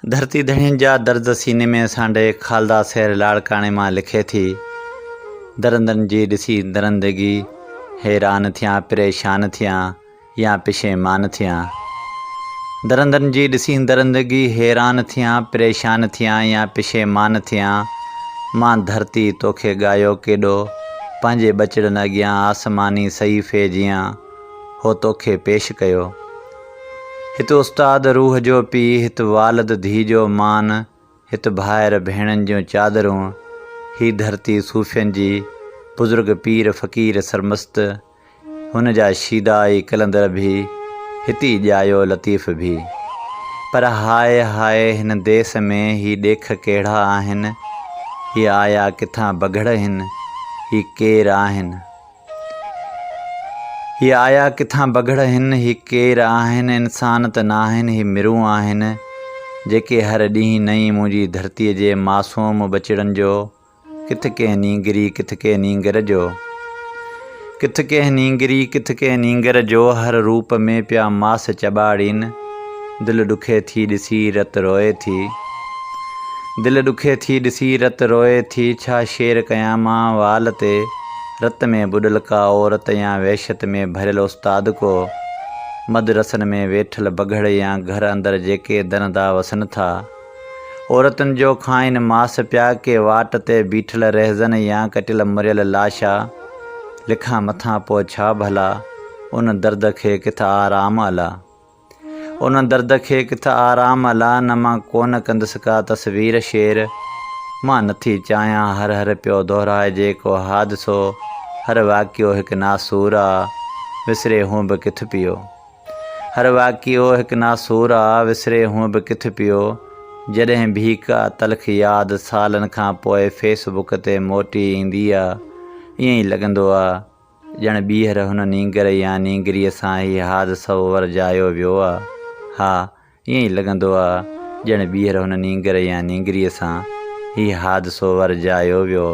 धरती धणियुनि जा दर्द सीने में सांडे खालदा शहर लाड़काणे मां लिखे थी। दरंदनि जी ॾिसी दरंदगी हैरान थियां, परेशान थियां या पिशेमान थियां। दरंदनि जी ॾिसी दरंदगी हैरान थियां, परेशान थियां या पिशेमान थियां। मां धरती तोखे ॻायो केॾो पंहिंजे बचड़नि अॻियां आसमानी सहीफ़े जियां हो तोखे पेश कयो। हित उस्ताद रूह जो पी, हित वालद धी जो मान, हित भाइर भेणनि जूं चादरूं। ही धरती सूफ़ियनि जी बुज़ुर्ग पीर फ़क़ीर सरमस्त, हुन जा शीदा ई कलंदर भी हिती ॼायो लतीफ़ भी। पर हाय हाय हिन देस में ही ॾेख कहिड़ा आहिनि, ही आया किथां बगड़ हिन, ही केर आहिनि। ही आया किथां बगड़ हिन, ही केर आहिनि। इंसान त नाहिनि, ही मिरूं आहिनि, जेके हर ॾींहुं नई मुंहिंजी धरतीअ जे मासूम बचड़नि जो किथ कंहिं नींगरी, किथ कंहिं नींगर जो, किथ कंहिं नींगरी, किथ कंहिं नींगर जो हर रूप में पिया मास चॿाड़ीनि। दिलि ॾुखे थी ॾिसी रत रोए थी, दिलि ॾुखे थी ॾिसी रत रोए थी। छा शेर कयां मां वाल ते, रत में बुॾल का औरत या वहशत में भरियल उस्ताद को, मदरसनि में वेठल बगड़ या घर अंदरि जेके दरंदा वसनि था। औरतुनि जो खाइनि मास पिया के वाट ते बीठल रहज़न या कटियल मुरियल लाशा। लिखां मथां पोइ छा भला उन दर्द खे किथ आराम अला, उन दर्द खे किथ आराम अला। न मां कोन कंदुसि का तस्वीर शेर, मां नथी चाहियां हर हर पियो दोहराइजे को हादिसो। हर वाक़ियो हिकु नासूर आ, विसरे हूअं बि किथ पियो। हर वाक़ियो हिकु नासूर आ, विसरे हूअं बि किथ पियो। जॾहिं भी का तलख़ यादि सालनि खां पोइ फेसबुक ते मोटी ईंदी आ, ईअं ई लॻंदो आहे ॼण ॿीहर हुन नींगर या नींगरीअ सां ई हादिसो वरजायो वियो आहे। हा, ईअं ई लॻंदो आहे ॼण ॿीहर हुन नींगर या नींगरीअ सां ही हादिसो वरजायो वियो।